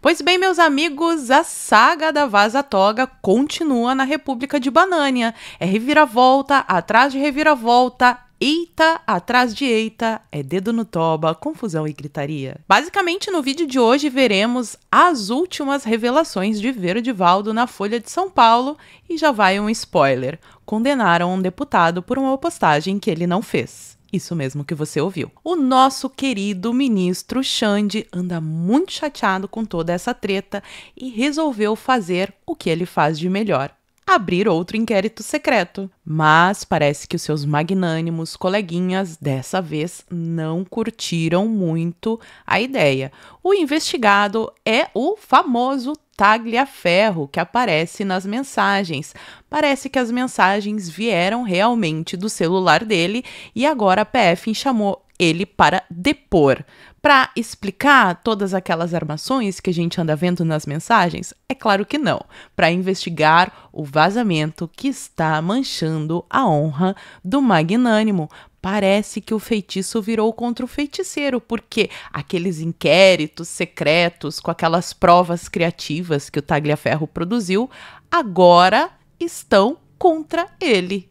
Pois bem, meus amigos, a saga da Vaza Toga continua na República de Banânia. É reviravolta, atrás de reviravolta, eita atrás de eita, é dedo no toba, confusão e gritaria. Basicamente, no vídeo de hoje veremos as últimas revelações de Verdivaldo na Folha de São Paulo e já vai um spoiler. Condenaram um deputado por uma postagem que ele não fez. Isso mesmo que você ouviu. O nosso querido ministro Xande anda muito chateado com toda essa treta e resolveu fazer o que ele faz de melhor: abrir outro inquérito secreto. Mas parece que os seus magnânimos coleguinhas dessa vez não curtiram muito a ideia. O investigado é o famoso Tagliaferro, que aparece nas mensagens. Parece que as mensagens vieram realmente do celular dele e agora a PF chamou ele para depor. Para explicar todas aquelas armações que a gente anda vendo nas mensagens? É claro que não. Para investigar o vazamento que está manchando a honra do magnânimo. Parece que o feitiço virou contra o feiticeiro, porque aqueles inquéritos secretos com aquelas provas criativas que o Tagliaferro produziu agora estão contra ele.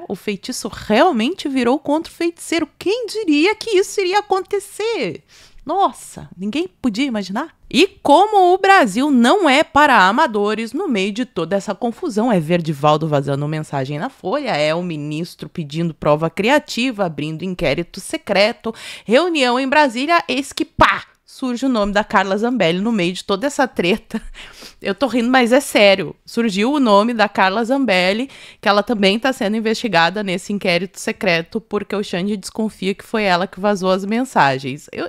O feitiço realmente virou contra o feiticeiro. Quem diria que isso iria acontecer? Nossa, ninguém podia imaginar. E como o Brasil não é para amadores, no meio de toda essa confusão, é Verdivaldo vazando mensagem na Folha, é o ministro pedindo prova criativa, abrindo inquérito secreto, reunião em Brasília, eis que pá! Surge o nome da Carla Zambelli no meio de toda essa treta. Eu tô rindo, mas é sério. Surgiu o nome da Carla Zambelli, que ela também está sendo investigada nesse inquérito secreto, porque o Xande desconfia que foi ela que vazou as mensagens. Eu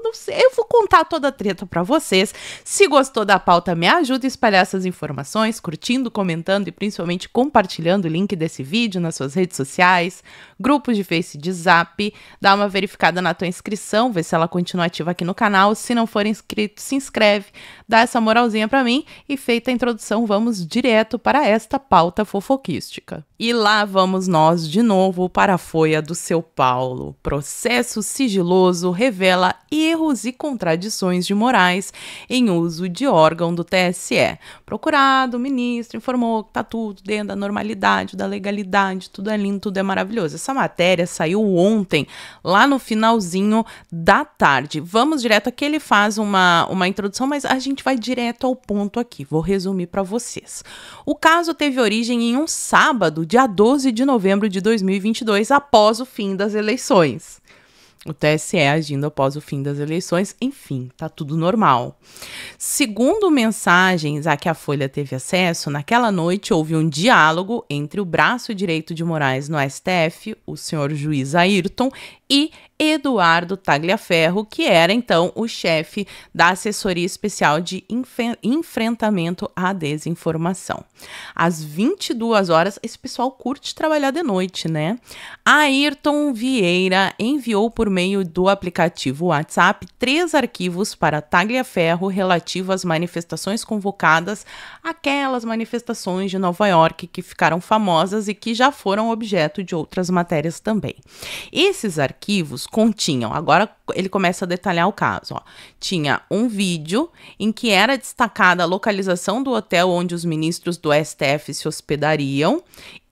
não sei, eu vou contar toda a treta para vocês. Se gostou da pauta, me ajuda a espalhar essas informações, curtindo, comentando e principalmente compartilhando o link desse vídeo nas suas redes sociais, grupos de Face, de Zap. Dá uma verificada na tua inscrição, vê se ela continua ativa aqui no canal. Se não for inscrito, se inscreve, dá essa moralzinha pra mim e feita a introdução, vamos direto para esta pauta fofoquística. E lá vamos nós de novo para a Folha do São Paulo. Processo sigiloso revela erros e contradições de Moraes em uso de órgão do TSE. Procurado, o ministro informou que tá tudo dentro da normalidade, da legalidade, tudo é lindo, tudo é maravilhoso. Essa matéria saiu ontem, lá no finalzinho da tarde. Vamos direto aqui, ele faz uma introdução, mas a gente vai direto ao ponto aqui. Vou resumir para vocês. O caso teve origem em um sábado, dia 12 de novembro de 2022, após o fim das eleições. O TSE agindo após o fim das eleições, enfim, tá tudo normal. Segundo mensagens a que a Folha teve acesso, naquela noite houve um diálogo entre o braço direito de Moraes no STF, o senhor juiz Ayrton, e Eduardo Tagliaferro, que era então o chefe da Assessoria Especial de Enfrentamento à Desinformação. Às 22 horas, esse pessoal curte trabalhar de noite, né? Ayrton Vieira enviou por meio do aplicativo WhatsApp 3 arquivos para Tagliaferro relativo às manifestações convocadas, aquelas manifestações de Nova York que ficaram famosas e que já foram objeto de outras matérias também. Esses arquivos continham, agora ele começa a detalhar o caso, ó. Tinha um vídeo em que era destacada a localização do hotel onde os ministros do STF se hospedariam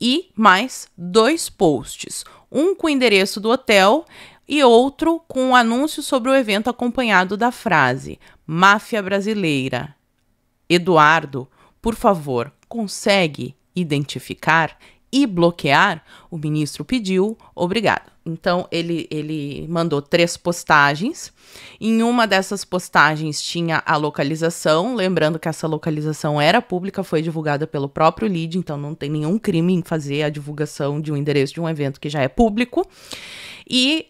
e mais 2 posts, um com o endereço do hotel e outro com um anúncio sobre o evento acompanhado da frase: máfia brasileira. Eduardo, por favor, consegue identificar e bloquear? O ministro pediu, obrigado. Então, ele mandou 3 postagens. Em uma dessas postagens tinha a localização, lembrando que essa localização era pública, foi divulgada pelo próprio lead, então não tem nenhum crime em fazer a divulgação de um endereço de um evento que já é público. E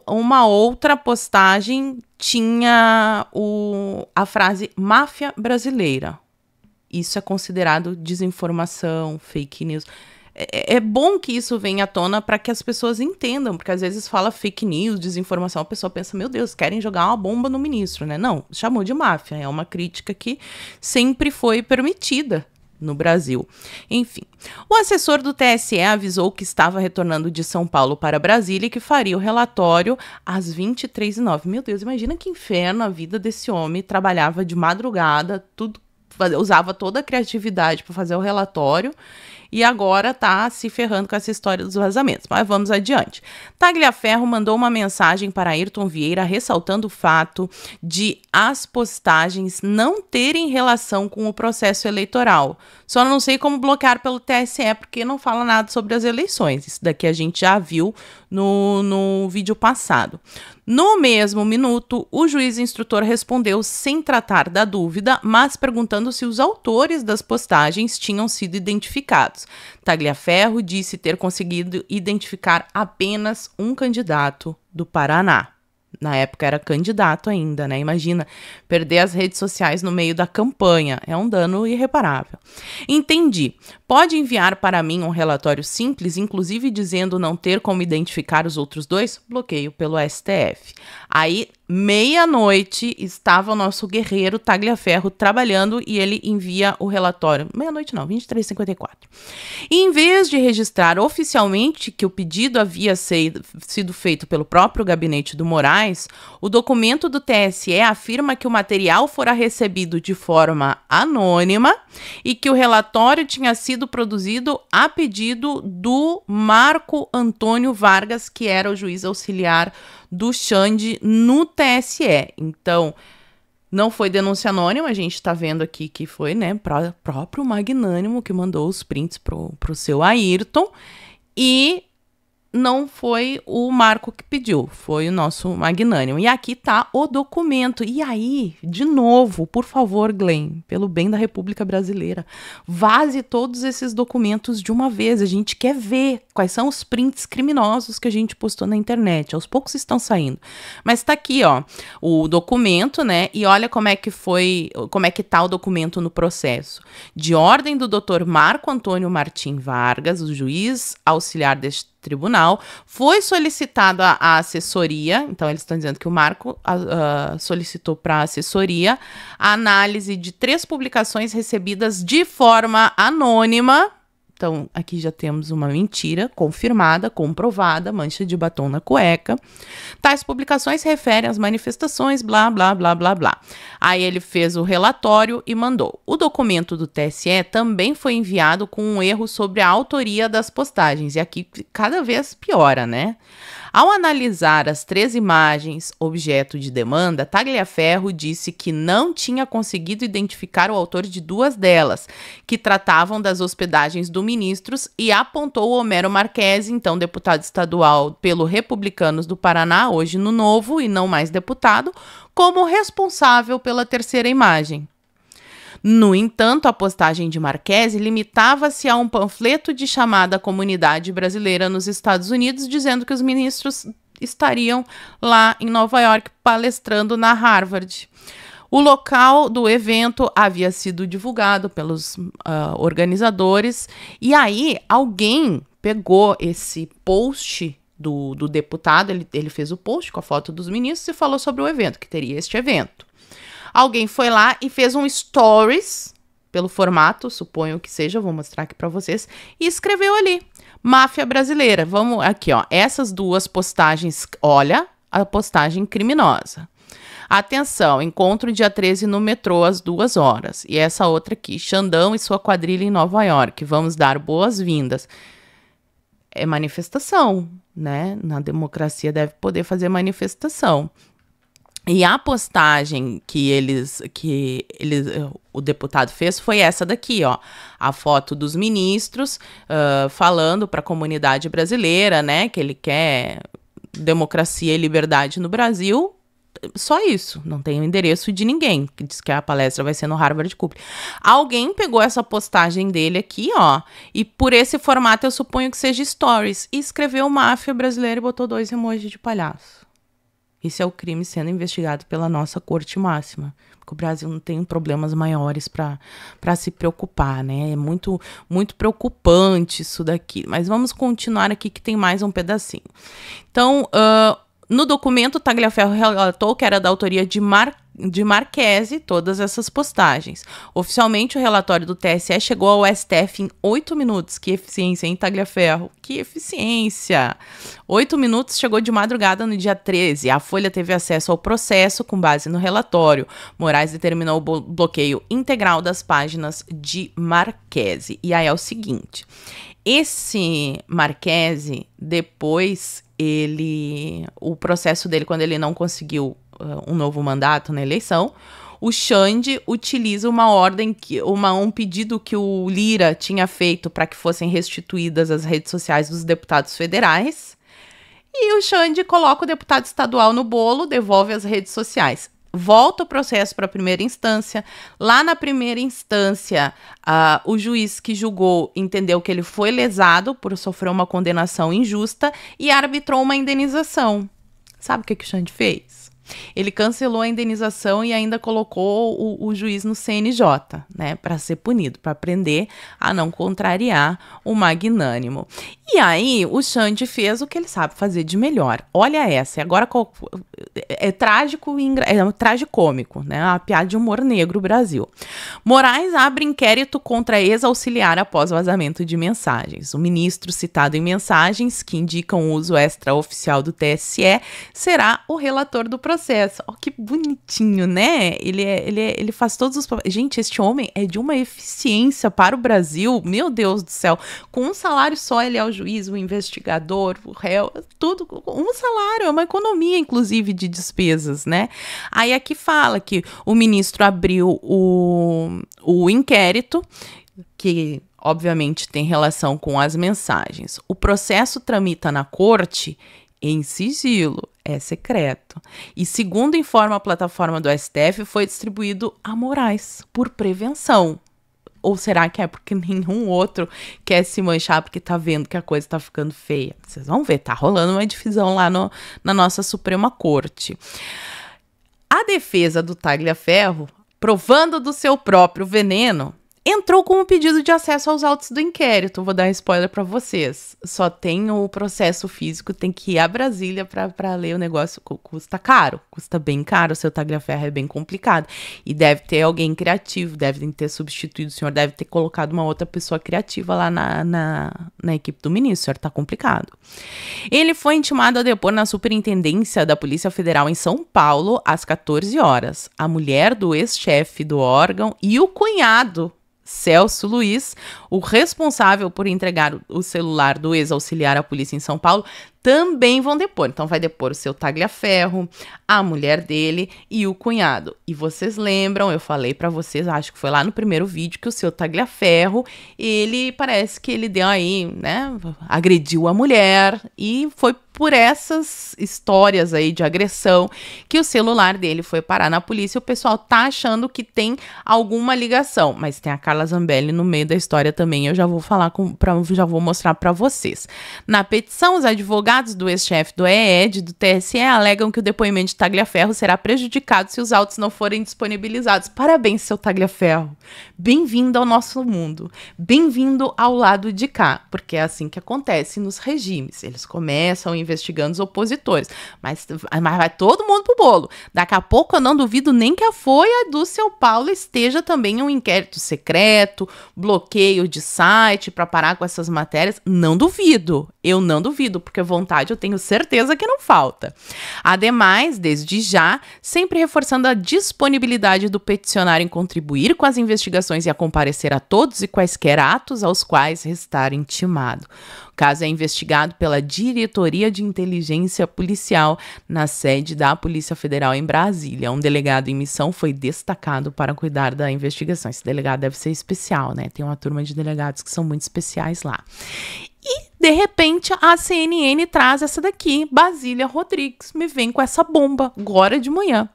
uma outra postagem tinha a frase máfia brasileira. Isso é considerado desinformação, fake news. É bom que isso venha à tona para que as pessoas entendam, porque às vezes fala fake news, desinformação, a pessoa pensa, meu Deus, querem jogar uma bomba no ministro, né? Não, chamou de máfia, é uma crítica que sempre foi permitida, no Brasil. Enfim, o assessor do TSE avisou que estava retornando de São Paulo para Brasília e que faria o relatório às 23h09. Meu Deus, imagina que inferno a vida desse homem. Trabalhava de madrugada, tudo, usava toda a criatividade para fazer o relatório e agora tá se ferrando com essa história dos vazamentos. Mas vamos adiante. Tagliaferro mandou uma mensagem para Ayrton Vieira ressaltando o fato de as postagens não terem relação com o processo eleitoral. Só não sei como bloquear pelo TSE, porque não fala nada sobre as eleições. Isso daqui a gente já viu no vídeo passado. No mesmo minuto, o juiz instrutor respondeu sem tratar da dúvida, mas perguntando se os autores das postagens tinham sido identificados. Tagliaferro disse ter conseguido identificar apenas um candidato do Paraná. Na época era candidato ainda, né? Imagina, perder as redes sociais no meio da campanha. É um dano irreparável. Entendi. Pode enviar para mim um relatório simples, inclusive dizendo não ter como identificar os outros dois? Bloqueio pelo STF. Aí, meia-noite, estava o nosso guerreiro Tagliaferro trabalhando e ele envia o relatório. Meia-noite não, 23h54. E em vez de registrar oficialmente que o pedido havia sido feito pelo próprio gabinete do Moraes, o documento do TSE afirma que o material fora recebido de forma anônima e que o relatório tinha sido produzido a pedido do Marco Antônio Vargas, que era o juiz auxiliar do Xande no TSE. Então, não foi denúncia anônima, a gente está vendo aqui que foi, né, próprio Magnânimo que mandou os prints pro seu Ayrton, e não foi o Marco que pediu, foi o nosso Magnânimo. E aqui tá o documento. E aí, de novo, por favor, Glenn, pelo bem da República Brasileira, vaze todos esses documentos de uma vez. A gente quer ver quais são os prints criminosos que a gente postou na internet. Aos poucos estão saindo. Mas tá aqui, ó, o documento, né? E olha como é que tá o documento no processo. De ordem do Dr. Marco Antônio Martim Vargas, o juiz auxiliar deste tribunal, foi solicitado a assessoria, então eles estão dizendo que o Marco solicitou para a assessoria a análise de 3 publicações recebidas de forma anônima. Então, aqui já temos uma mentira confirmada, comprovada, mancha de batom na cueca. Tais publicações referem às manifestações, blá, blá, blá, blá, blá. Aí ele fez o relatório e mandou. O documento do TSE também foi enviado com um erro sobre a autoria das postagens. E aqui cada vez piora, né? Ao analisar as 3 imagens objeto de demanda, Tagliaferro disse que não tinha conseguido identificar o autor de 2 delas, que tratavam das hospedagens do ministros, e apontou Homero Marchesi, então deputado estadual pelo Republicanos do Paraná, hoje no Novo e não mais deputado, como responsável pela 3ª imagem. No entanto, a postagem de Marchesi limitava-se a um panfleto de chamada à comunidade brasileira nos Estados Unidos, dizendo que os ministros estariam lá em Nova York palestrando na Harvard. O local do evento havia sido divulgado pelos organizadores, e aí alguém pegou esse post do deputado, ele fez o post com a foto dos ministros e falou sobre o evento, que teria este evento. Alguém foi lá e fez um stories, pelo formato, suponho que seja, vou mostrar aqui para vocês, e escreveu ali, máfia brasileira. Vamos aqui, ó, essas 2 postagens, olha a postagem criminosa. Atenção, encontro dia 13 no metrô às 2 horas. E essa outra aqui, Xandão e sua quadrilha em Nova York, vamos dar boas-vindas. É manifestação, né? Na democracia deve poder fazer manifestação. E a postagem que o deputado fez foi essa daqui, ó, a foto dos ministros falando para a comunidade brasileira, né, que ele quer democracia e liberdade no Brasil. Só isso, não tem o endereço de ninguém, que diz que a palestra vai ser no Harvard Cup. Alguém pegou essa postagem dele aqui, ó, e por esse formato eu suponho que seja stories, e escreveu máfia brasileira e botou 2 emojis de palhaço. Isso é o crime sendo investigado pela nossa corte máxima, porque o Brasil não tem problemas maiores para se preocupar, né? É muito, muito preocupante isso daqui. Mas vamos continuar aqui que tem mais um pedacinho. Então, No documento, Tagliaferro relatou que era da autoria de Marchesi todas essas postagens. Oficialmente, o relatório do TSE chegou ao STF em 8 minutos. Que eficiência, hein, Tagliaferro? Que eficiência! 8 minutos, chegou de madrugada no dia 13. A Folha teve acesso ao processo com base no relatório. Moraes determinou o bloqueio integral das páginas de Marchesi. E aí é o seguinte, esse Marchesi, depois o processo dele, quando ele não conseguiu um novo mandato na eleição, o Xande utiliza uma ordem, um pedido que o Lira tinha feito para que fossem restituídas as redes sociais dos deputados federais, e o Xande coloca o deputado estadual no bolo, devolve as redes sociais. Volta o processo para a primeira instância. Lá na primeira instância, o juiz que julgou entendeu que ele foi lesado por sofrer uma condenação injusta e arbitrou uma indenização. Sabe o que o Xande fez? Ele cancelou a indenização e ainda colocou o juiz no CNJ, né, para ser punido, para aprender a não contrariar o magnânimo. E aí, o Xande fez o que ele sabe fazer de melhor. Olha essa, agora é trágico, é tragicômico, né, a piada de humor negro Brasil. Moraes abre inquérito contra ex-auxiliar após vazamento de mensagens. O ministro citado em mensagens, que indicam o uso extraoficial do TSE, será o relator do processo. Oh, que bonitinho, né? Ele faz todos os... Gente, este homem é de uma eficiência para o Brasil. Meu Deus do céu. Com um salário só, ele é o juiz, o investigador, o réu, tudo. Um salário, é uma economia, inclusive, de despesas, né? Aí aqui fala que o ministro abriu o inquérito, que obviamente tem relação com as mensagens. O processo tramita na corte em sigilo, é secreto. E segundo informa a plataforma do STF, foi distribuído a Moraes por prevenção. Ou será que é porque nenhum outro quer se manchar porque tá vendo que a coisa tá ficando feia? Vocês vão ver, tá rolando uma divisão lá na nossa Suprema Corte. A defesa do Tagliaferro, provando do seu próprio veneno, entrou com um pedido de acesso aos autos do inquérito. Vou dar spoiler para vocês. Só tem o processo físico, tem que ir a Brasília para ler o negócio. Custa caro, custa bem caro. O seu Tagliaferro é bem complicado. E deve ter alguém criativo, deve ter substituído o senhor, deve ter colocado uma outra pessoa criativa lá na equipe do ministro. O senhor tá complicado. Ele foi intimado a depor na Superintendência da Polícia Federal em São Paulo às 14 horas. A mulher do ex-chefe do órgão e o cunhado, Celso Luiz, o responsável por entregar o celular do ex-auxiliar à polícia em São Paulo, também vão depor. Então vai depor o seu Tagliaferro, a mulher dele e o cunhado. E vocês lembram, eu falei pra vocês, acho que foi lá no primeiro vídeo, que o seu Tagliaferro, ele parece que ele deu aí, né, agrediu a mulher, e foi por essas histórias aí de agressão que o celular dele foi parar na polícia. O pessoal tá achando que tem alguma ligação, mas tem a Carla Zambelli no meio da história também. Eu já vou falar já vou mostrar para vocês. Na petição, os advogados do ex-chefe do EED do TSE alegam que o depoimento de Tagliaferro será prejudicado se os autos não forem disponibilizados. Parabéns, seu Tagliaferro. Bem-vindo ao nosso mundo. Bem-vindo ao lado de cá, porque é assim que acontece nos regimes. Eles começam investigando os opositores, mas vai todo mundo pro bolo. Daqui a pouco eu não duvido nem que a Folha do seu Paulo esteja também em um inquérito secreto, bloqueio de site para parar com essas matérias. Não duvido, eu não duvido, porque vontade eu tenho certeza que não falta. Ademais, desde já, sempre reforçando a disponibilidade do peticionário em contribuir com as investigações e a comparecer a todos e quaisquer atos aos quais restar intimado. O caso é investigado pela Diretoria de Inteligência Policial na sede da Polícia Federal em Brasília. Um delegado em missão foi destacado para cuidar da investigação. Esse delegado deve ser especial, né? Tem uma turma de delegados que são muito especiais lá. E, de repente, a CNN traz essa daqui. Basília Rodrigues me vem com essa bomba, agora de manhã.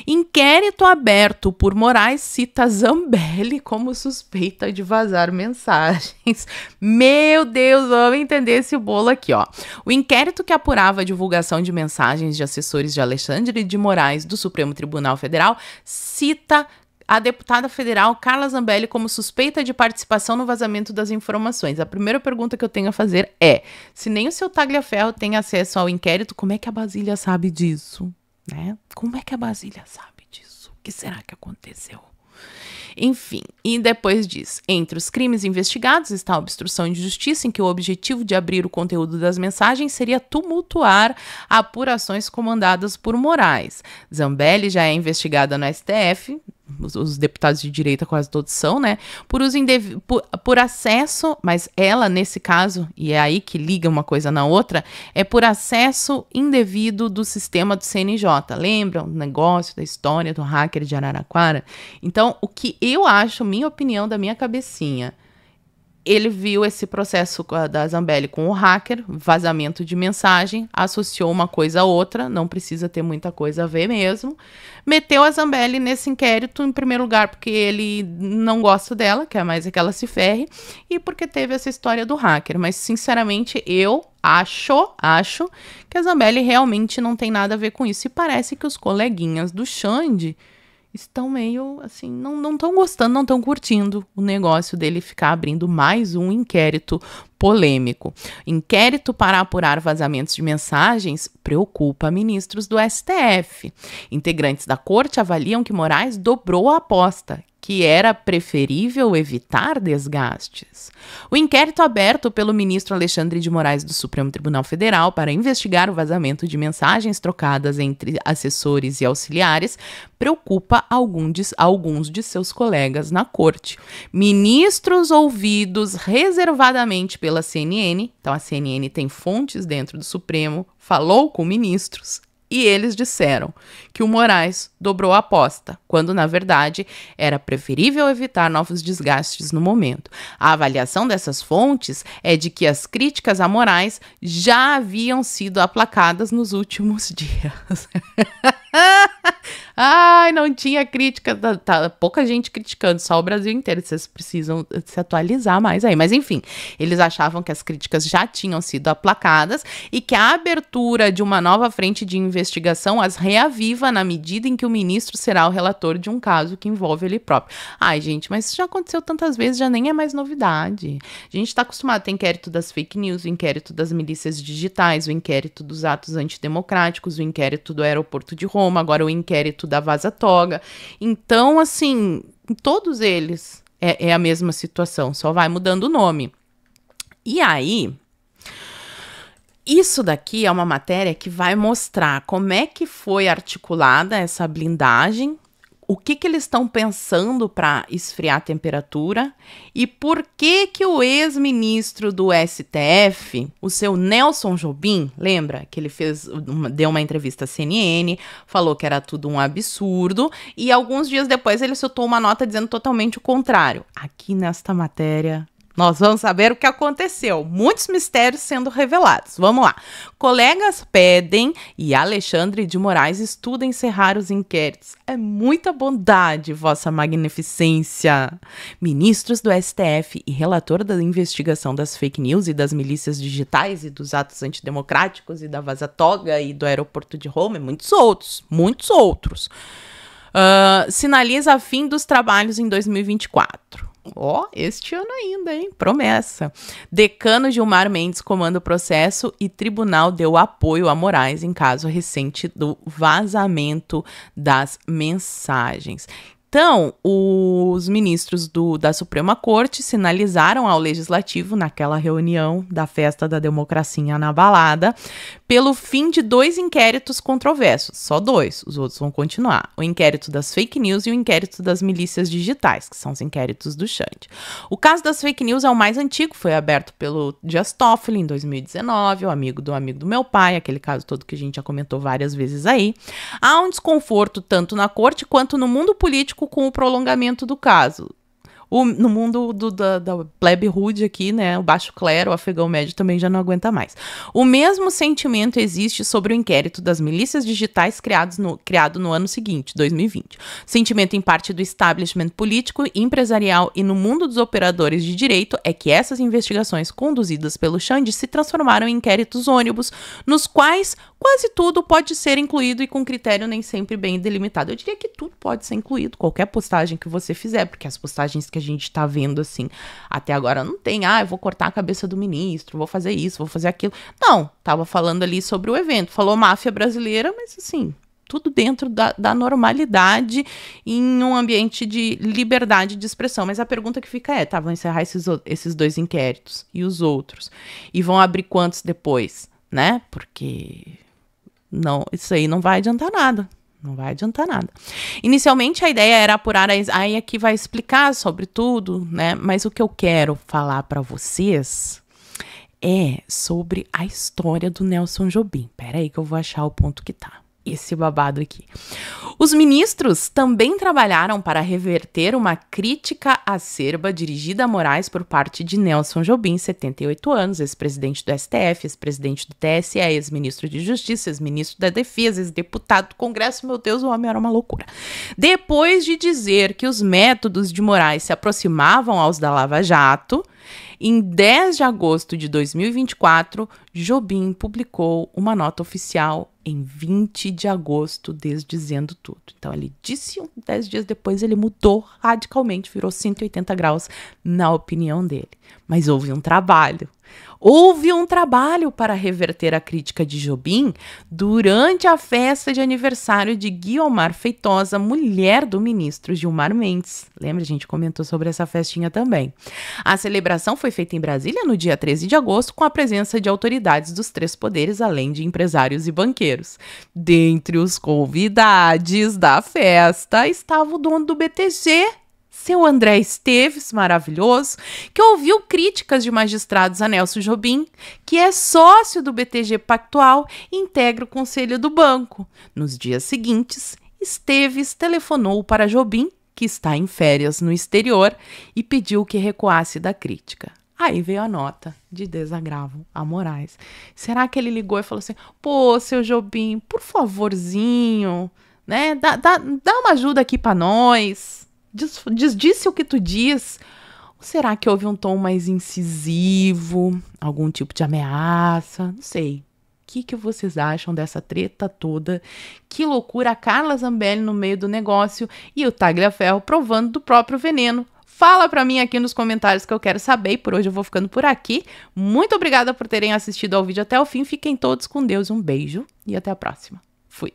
Inquérito aberto por Moraes cita Zambelli como suspeita de vazar mensagens. Meu Deus, vamos entender esse bolo aqui, ó. O inquérito que apurava a divulgação de mensagens de assessores de Alexandre de Moraes do Supremo Tribunal Federal cita a deputada federal Carla Zambelli como suspeita de participação no vazamento das informações. A primeira pergunta que eu tenho a fazer é, se nem o seu Tagliaferro tem acesso ao inquérito, como é que a Basília sabe disso? Né? Como é que a Basília sabe disso? O que será que aconteceu? Enfim, e depois diz, entre os crimes investigados está a obstrução de justiça, em que o objetivo de abrir o conteúdo das mensagens seria tumultuar apurações comandadas por Moraes. Zambelli já é investigada no STF, os deputados de direita quase todos são, né? Por acesso, mas ela, nesse caso, e é aí que liga uma coisa na outra, é por acesso indevido do sistema do CNJ. Lembram o negócio da história do hacker de Araraquara? Então, o que eu acho, minha opinião da minha cabecinha, ele viu esse processo da Zambelli com o hacker, vazamento de mensagem, associou uma coisa a outra, não precisa ter muita coisa a ver mesmo, meteu a Zambelli nesse inquérito, em primeiro lugar, porque ele não gosta dela, quer mais é que ela se ferre, e porque teve essa história do hacker. Mas, sinceramente, eu acho que a Zambelli realmente não tem nada a ver com isso. E parece que os coleguinhas do Xande estão meio, assim, não estão gostando, não estão curtindo o negócio dele ficar abrindo mais um inquérito polêmico. Inquérito para apurar vazamentos de mensagens preocupa ministros do STF. Integrantes da corte avaliam que Moraes dobrou a aposta, que era preferível evitar desgastes. O inquérito aberto pelo ministro Alexandre de Moraes do Supremo Tribunal Federal para investigar o vazamento de mensagens trocadas entre assessores e auxiliares preocupa alguns de seus colegas na corte. Ministros ouvidos reservadamente pela CNN, então a CNN tem fontes dentro do Supremo, falou com ministros, e eles disseram que o Moraes dobrou a aposta, quando, na verdade, era preferível evitar novos desgastes no momento. A avaliação dessas fontes é de que as críticas a Moraes já haviam sido aplacadas nos últimos dias. Ai, não tinha crítica, pouca gente criticando, só o Brasil inteiro. Vocês precisam se atualizar mais aí. Mas, enfim, eles achavam que as críticas já tinham sido aplacadas e que a abertura de uma nova frente de investigação as reaviva na medida em que o ministro será o relator de um caso que envolve ele próprio. Ai, gente, mas isso já aconteceu tantas vezes, já nem é mais novidade. A gente está acostumado a ter inquérito das fake news, o inquérito das milícias digitais, o inquérito dos atos antidemocráticos, o inquérito do aeroporto de Roma, agora o inquérito da Vaza Toga. Então, assim, todos eles é a mesma situação, só vai mudando o nome. E aí, isso daqui é uma matéria que vai mostrar como é que foi articulada essa blindagem, o que eles estão pensando para esfriar a temperatura e por que o ex-ministro do STF, o seu Nelson Jobim, lembra que ele deu uma entrevista à CNN, falou que era tudo um absurdo e alguns dias depois ele soltou uma nota dizendo totalmente o contrário. Aqui nesta matéria nós vamos saber o que aconteceu. Muitos mistérios sendo revelados. Vamos lá. Colegas pedem e Alexandre de Moraes estuda encerrar os inquéritos. É muita bondade, vossa magnificência. Ministros do STF e relator da investigação das fake news e das milícias digitais e dos atos antidemocráticos e da Vaza Toga e do aeroporto de Roma e muitos outros. Sinaliza a fim dos trabalhos em 2024. Este ano ainda, hein? Promessa. Decano Gilmar Mendes comanda o processo e tribunal deu apoio a Moraes em caso recente do vazamento das mensagens. Então, os ministros da Suprema Corte sinalizaram ao Legislativo, naquela reunião da festa da democracia na balada, pelo fim de 2 inquéritos controversos. Só 2, os outros vão continuar. O inquérito das fake news e o inquérito das milícias digitais, que são os inquéritos do Xande. O caso das fake news é o mais antigo, foi aberto pelo Dias Toffoli em 2019, o amigo do meu pai, aquele caso todo que a gente já comentou várias vezes aí. Há um desconforto tanto na corte quanto no mundo político com o prolongamento do caso. No mundo da plebe rude aqui, né, o baixo clero, o afegão médio também já não aguenta mais. O mesmo sentimento existe sobre o inquérito das milícias digitais criado no ano seguinte, 2020. Sentimento em parte do establishment político, empresarial e no mundo dos operadores de direito é que essas investigações conduzidas pelo Xande se transformaram em inquéritos ônibus, nos quais quase tudo pode ser incluído e com critério nem sempre bem delimitado. Eu diria que tudo pode ser incluído, qualquer postagem que você fizer, porque as postagens que a gente tá vendo, assim, até agora não tem, eu vou cortar a cabeça do ministro, vou fazer isso, vou fazer aquilo. Não, tava falando ali sobre o evento, falou máfia brasileira, mas assim, tudo dentro da normalidade, em um ambiente de liberdade de expressão. Mas a pergunta que fica é, vão encerrar esses 2 inquéritos, e os outros? E vão abrir quantos depois, né? Porque... não, isso aí não vai adiantar nada. Não vai adiantar nada. Inicialmente, a ideia era apurar aí aqui vai explicar sobre tudo, né? Mas o que eu quero falar para vocês é sobre a história do Nelson Jobim. Pera aí que eu vou achar o ponto que tá. Esse babado aqui. Os ministros também trabalharam para reverter uma crítica acerba dirigida a Moraes por parte de Nelson Jobim, 78 anos, ex-presidente do STF, ex-presidente do TSE, ex-ministro de Justiça, ex-ministro da Defesa, ex-deputado do Congresso. Meu Deus, o homem era uma loucura. Depois de dizer que os métodos de Moraes se aproximavam aos da Lava Jato, em 10 de agosto de 2024, Jobim publicou uma nota oficial em 20 de agosto, desdizendo tudo. Então, ele disse 10 dias depois, ele mudou radicalmente, virou 180 graus na opinião dele. Mas houve um trabalho. Houve um trabalho para reverter a crítica de Jobim durante a festa de aniversário de Guiomar Feitosa, mulher do ministro Gilmar Mendes. Lembra? A gente comentou sobre essa festinha também. A celebração foi feita em Brasília no dia 13 de agosto, com a presença de autoridades dos 3 poderes, além de empresários e banqueiros. Dentre os convidados da festa estava o dono do BTG, seu André Esteves, maravilhoso, que ouviu críticas de magistrados a Nelson Jobim, que é sócio do BTG Pactual e integra o conselho do banco. Nos dias seguintes, Esteves telefonou para Jobim, que está em férias no exterior, e pediu que recuasse da crítica. Aí veio a nota de desagravo a Moraes. Será que ele ligou e falou assim, pô, seu Jobim, por favorzinho, né, dá uma ajuda aqui para nós. Disse o que tu diz. Ou será que houve um tom mais incisivo? Algum tipo de ameaça? Não sei. O que vocês acham dessa treta toda? Que loucura, a Carla Zambelli no meio do negócio e o Tagliaferro provando do próprio veneno. Fala pra mim aqui nos comentários que eu quero saber. E por hoje eu vou ficando por aqui. Muito obrigada por terem assistido ao vídeo até o fim. Fiquem todos com Deus. Um beijo e até a próxima. Fui.